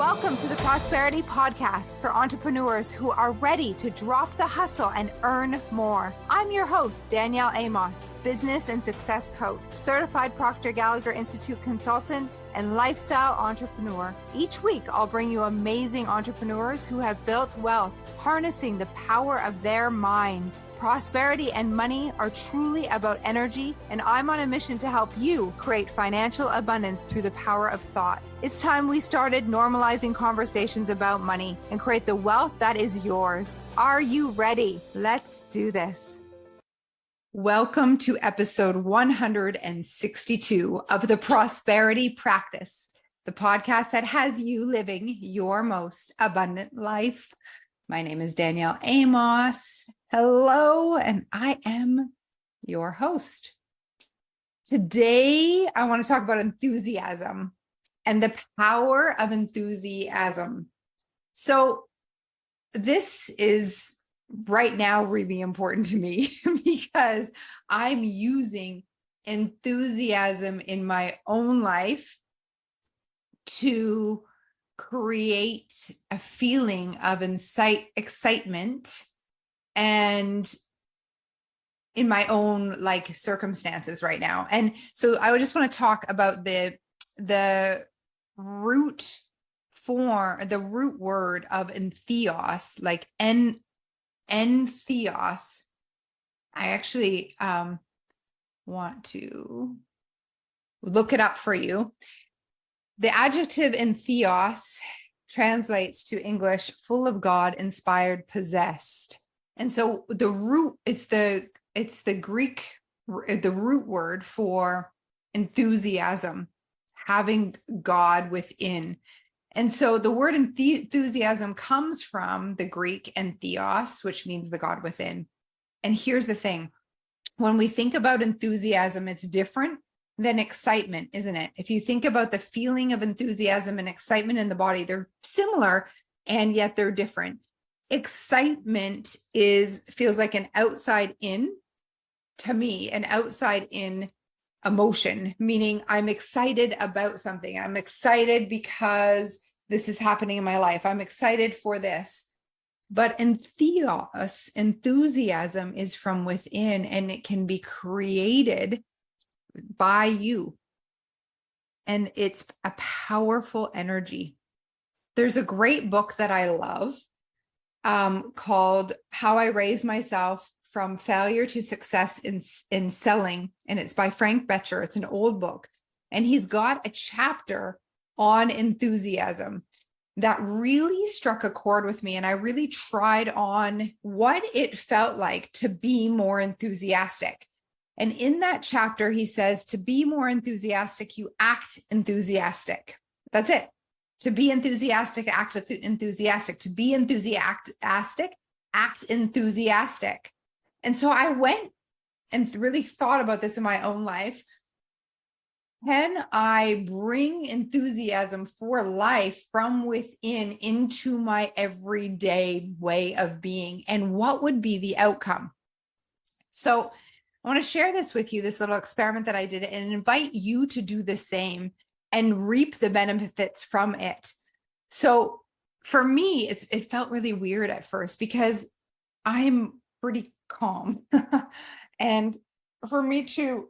Welcome to the Prosperity Podcast for entrepreneurs who are ready to drop the hustle and earn more. I'm your host, Danielle Amos, business and success coach, certified Proctor Gallagher Institute consultant, and lifestyle entrepreneur. Each week, I'll bring you amazing entrepreneurs who have built wealth, harnessing the power of their mind. Prosperity and money are truly about energy, and I'm on a mission to help you create financial abundance through the power of thought. It's time we started normalizing conversations about money and create the wealth that is yours. Are you ready? Let's do this. Welcome to episode 162 of the Prosperity Practice, the podcast that has you living your most abundant life. My name is Danielle Amos. Hello, and I am your host. Today, I want to talk about enthusiasm and the power of enthusiasm. So this is right now really important to me because I'm using enthusiasm in my own life to create a feeling of excitement and in my own circumstances right now. And so I would just want to talk about the root form, the root word of entheos, entheos. I actually want to look it up for you. The adjective entheos translates to English, full of God, inspired, possessed. And so the root, it's the Greek, the root word for enthusiasm, having God within. And so the word enthusiasm comes from the Greek entheos, which means the God within. And here's the thing. When we think about enthusiasm, it's different than excitement, isn't it? If you think about the feeling of enthusiasm and excitement in the body, they're similar and yet they're different. Excitement feels like an outside in, to me, an outside in emotion, meaning I'm excited about something. I'm excited because this is happening in my life. I'm excited for this. But enthusiasm is from within, and it can be created by you. And it's a powerful energy. There's a great book that I love called How I Raised Myself from Failure to Success in Selling. And it's by Frank Bettger. It's an old book. And he's got a chapter on enthusiasm that really struck a chord with me. And I really tried on what it felt like to be more enthusiastic. And in that chapter, he says, to be more enthusiastic, you act enthusiastic. That's it. To be enthusiastic, act enthusiastic. To be enthusiastic, act enthusiastic. And so I went and really thought about this in my own life. Can I bring enthusiasm for life from within into my everyday way of being? And what would be the outcome? So I want to share this with you, this little experiment that I did, and invite you to do the same and reap the benefits from it. So for me, it felt really weird at first because I'm pretty calm. And for me to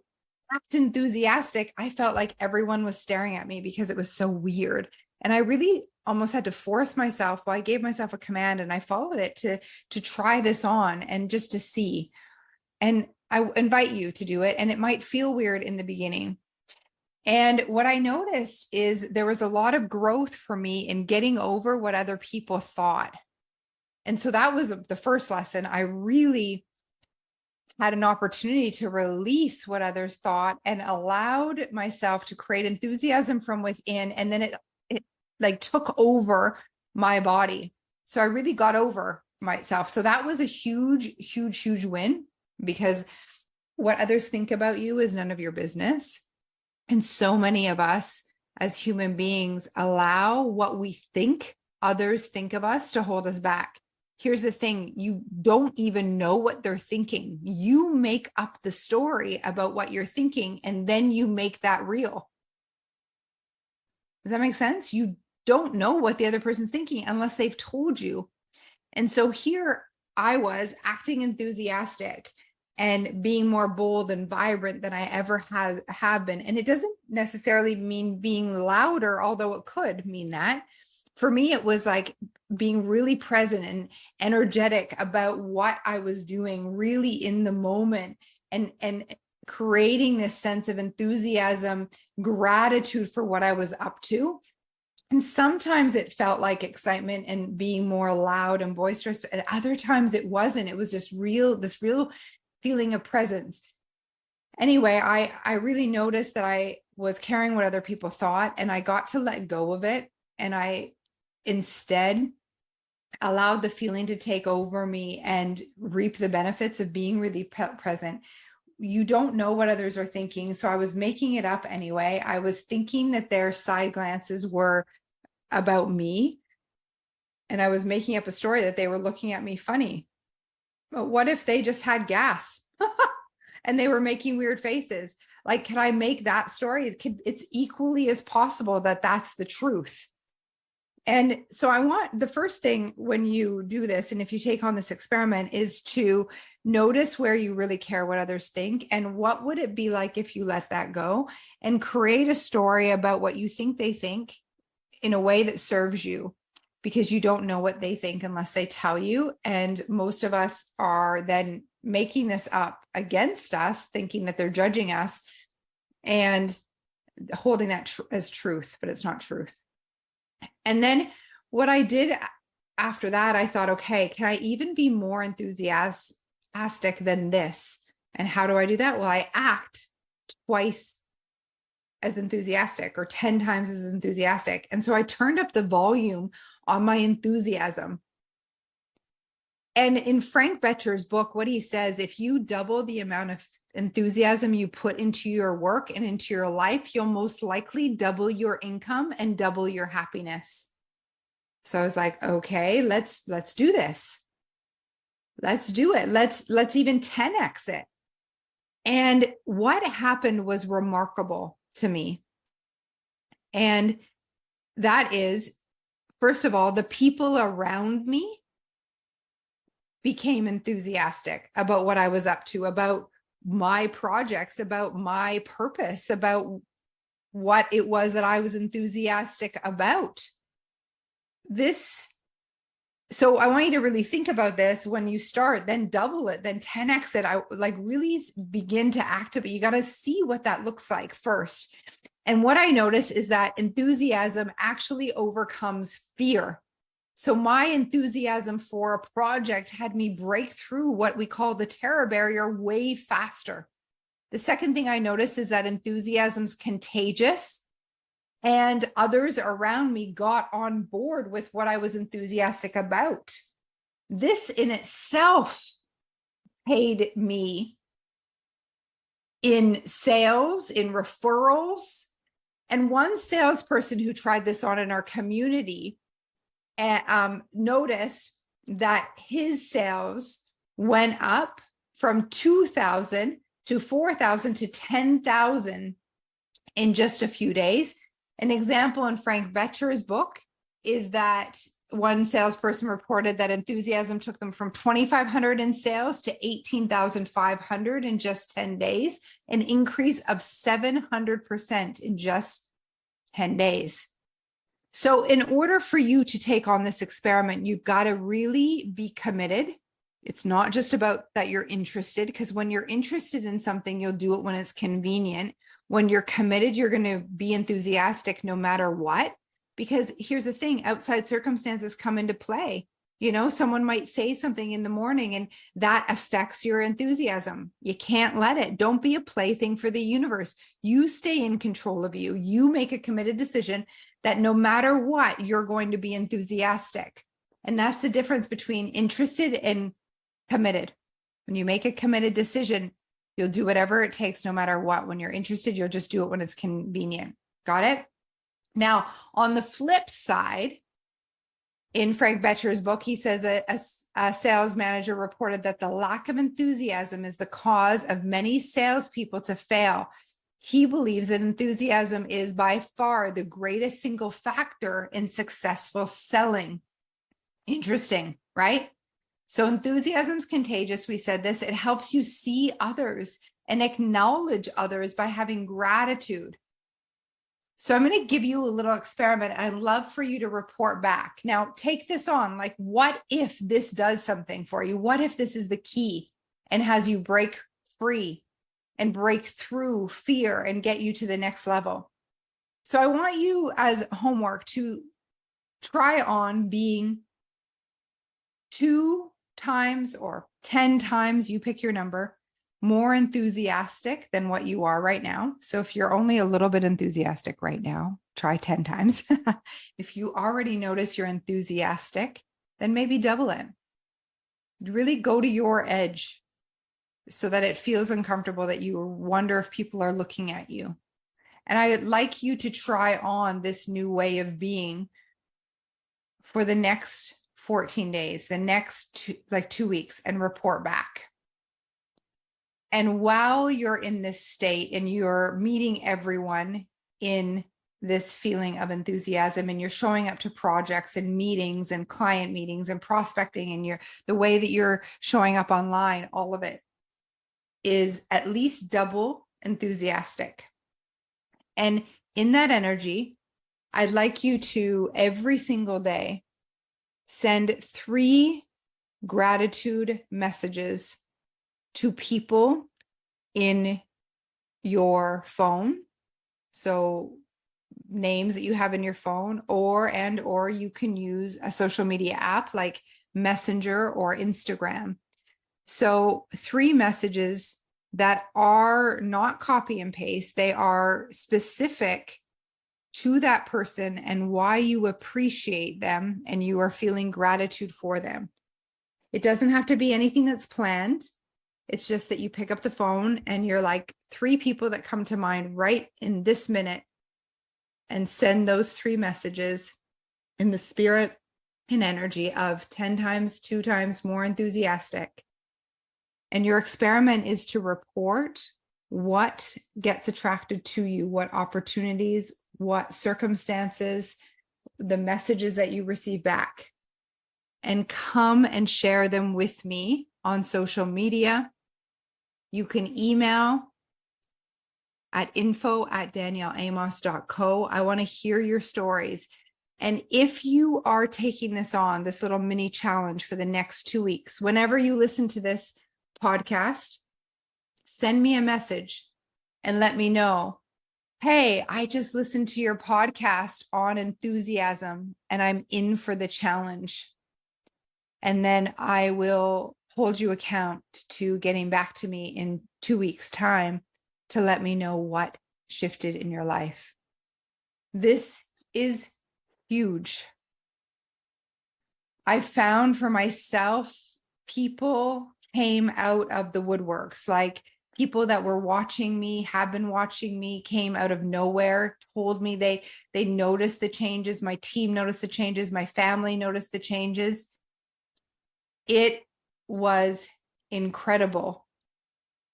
act enthusiastic, I felt like everyone was staring at me because it was so weird. And I really almost had to force myself. Well, I gave myself a command and I followed it to try this on and just to see. And I invite you to do it. And it might feel weird in the beginning. And what I noticed is there was a lot of growth for me in getting over what other people thought. And so that was the first lesson. I really had an opportunity to release what others thought and allowed myself to create enthusiasm from within. And then it took over my body. So I really got over myself. So that was a huge, huge, huge win, because what others think about you is none of your business. And so many of us as human beings allow what we think others think of us to hold us back. Here's the thing. You don't even know what they're thinking. You make up the story about what you're thinking, and then you make that real. Does that make sense? You don't know what the other person's thinking unless they've told you. And so here I was acting enthusiastic and being more bold and vibrant than I ever have been. And it doesn't necessarily mean being louder, although it could mean that. For me, it was like being really present and energetic about what I was doing, really in the moment, and creating this sense of enthusiasm, gratitude for what I was up to. And sometimes it felt like excitement and being more loud and boisterous. And other times it wasn't. It was just this real feeling of presence. Anyway, I really noticed that I was caring what other people thought, and I got to let go of it. And I instead allowed the feeling to take over me and reap the benefits of being really present. You don't know what others are thinking. So I was making it up anyway. I was thinking that their side glances were about me. And I was making up a story that they were looking at me funny. But what if they just had gas and they were making weird faces? Like, can I make that story? It's equally as possible that that's the truth. And so I want the first thing when you do this, and if you take on this experiment, is to notice where you really care what others think, and what would it be like if you let that go and create a story about what you think they think in a way that serves you, because you don't know what they think unless they tell you. And most of us are then making this up against us, thinking that they're judging us and holding that as truth, but it's not truth. And then what I did after that, I thought, okay, can I even be more enthusiastic than this? And how do I do that? Well, I act twice as enthusiastic, or 10 times as enthusiastic. And so I turned up the volume on my enthusiasm. And in Frank Bettger's book, what he says, if you double the amount of enthusiasm you put into your work and into your life, you'll most likely double your income and double your happiness. So I was like, okay, let's do this. Let's do it. Let's even 10x it. And what happened was remarkable to me. And that is, first of all, the people around me became enthusiastic about what I was up to, about my projects, about my purpose, about what it was that I was enthusiastic about. So I want you to really think about this when you start, then double it, then 10x it. I like really begin to activate. You got to see what that looks like first. And what I notice is that enthusiasm actually overcomes fear. So my enthusiasm for a project had me break through what we call the terror barrier way faster. The second thing I noticed is that enthusiasm's contagious, and others around me got on board with what I was enthusiastic about. This in itself paid me in sales, in referrals. And one salesperson who tried this on in our community noticed that his sales went up from 2,000 to 4,000 to 10,000 in just a few days. An example in Frank Bettger's book is that one salesperson reported that enthusiasm took them from 2,500 in sales to 18,500 in just 10 days, an increase of 700% in just 10 days. So in order for you to take on this experiment, you've got to really be committed. It's not just about that you're interested, because when you're interested in something, you'll do it when it's convenient. When you're committed, you're going to be enthusiastic no matter what. Because here's the thing, outside circumstances come into play. You know, someone might say something in the morning and that affects your enthusiasm. You can't let it. Don't be a plaything for the universe. You stay in control of you. You make a committed decision that no matter what, you're going to be enthusiastic. And that's the difference between interested and committed. When you make a committed decision, you'll do whatever it takes no matter what. When you're interested, you'll just do it when it's convenient. Got it? Now, on the flip side, in Frank Bettger's book, he says a sales manager reported that the lack of enthusiasm is the cause of many salespeople to fail. He believes that enthusiasm is by far the greatest single factor in successful selling. Interesting, right? So enthusiasm's contagious. We said this. It helps you see others and acknowledge others by having gratitude. So I'm going to give you a little experiment. I'd love for you to report back. Now, take this on. Like, what if this does something for you? What if this is the key and has you break free and break through fear and get you to the next level? So I want you as homework to try on being 2 times or 10 times, you pick your number, more enthusiastic than what you are right now. So if you're only a little bit enthusiastic right now, try 10 times. If you already notice you're enthusiastic, then maybe double it. Really go to your edge so that it feels uncomfortable, that you wonder if people are looking at you. And I would like you to try on this new way of being for the next 14 days, the next 2 weeks, and report back. And while you're in this state and you're meeting everyone in this feeling of enthusiasm, and you're showing up to projects and meetings and client meetings and prospecting, and the way that you're showing up online, all of it is at least double enthusiastic. And in that energy, I'd like you to every single day send 3 gratitude messages to people in your phone. So names that you have in your phone, or you can use a social media app like Messenger or Instagram. So 3 messages that are not copy and paste. They are specific to that person and why you appreciate them and you are feeling gratitude for them. It doesn't have to be anything that's planned. It's just that you pick up the phone and you're like 3 people that come to mind right in this minute, and send those 3 messages in the spirit and energy of 10 times, 2 times more enthusiastic. And your experiment is to report what gets attracted to you, what opportunities, what circumstances, the messages that you receive back, and come and share them with me on social media. You can email at info@danielleamos.co. I want to hear your stories. And if you are taking this on, this little mini challenge for the next 2 weeks, whenever you listen to this podcast, send me a message and let me know, hey, I just listened to your podcast on enthusiasm and I'm in for the challenge. And then I will hold you account to getting back to me in 2 weeks' time to let me know what shifted in your life. This is huge. I found for myself, people came out of the woodworks, like people that were watching me, have been watching me, came out of nowhere, told me they noticed the changes. My team noticed the changes. My family noticed the changes. It was incredible.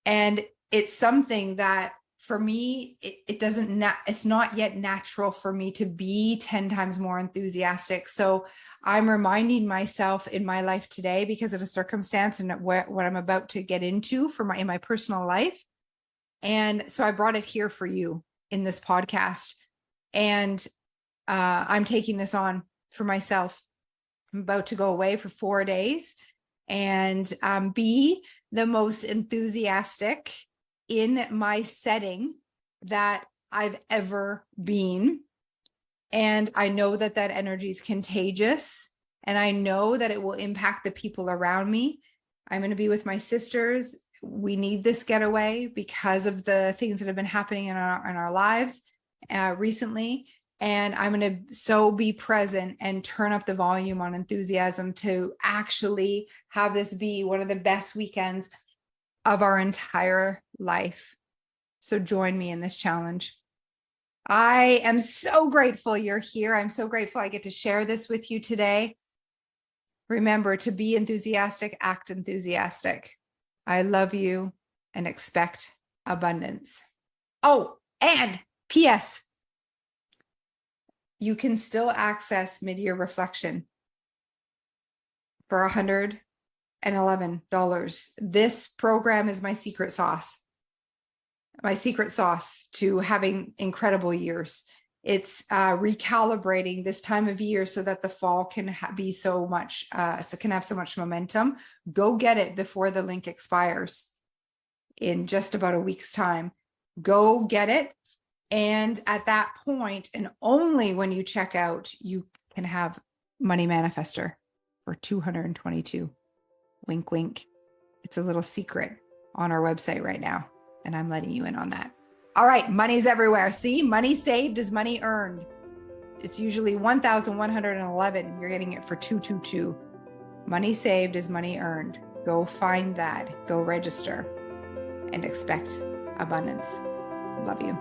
And it's something that for me, it's not yet natural for me to be 10 times more enthusiastic. So I'm reminding myself in my life today, because of a circumstance and what I'm about to get into in my personal life. And so I brought it here for you in this podcast. And I'm taking this on for myself. I'm about to go away for 4 days and be the most enthusiastic in my setting that I've ever been. And I know that energy is contagious, and I know that it will impact the people around me. I'm going to be with my sisters. We need this getaway because of the things that have been happening in our lives recently. And I'm going to be present and turn up the volume on enthusiasm to actually have this be one of the best weekends of our entire life. So join me in this challenge. I am so grateful you're here. I'm so grateful I get to share this with you today. Remember to be enthusiastic, act enthusiastic. I love you and expect abundance. Oh, and P.S. you can still access mid-year reflection for $111. This program is my secret sauce to having incredible years. It's recalibrating this time of year so that the fall can be can have so much momentum. Go get it before the link expires in just about a week's time. Go get it. And at that point, and only when you check out, you can have Money Manifester for $222. Wink, wink. It's a little secret on our website right now, and I'm letting you in on that. All right, money's everywhere. See, money saved is money earned. It's usually $1,111. You're getting it for $222. Money saved is money earned. Go find that. Go register and expect abundance. Love you.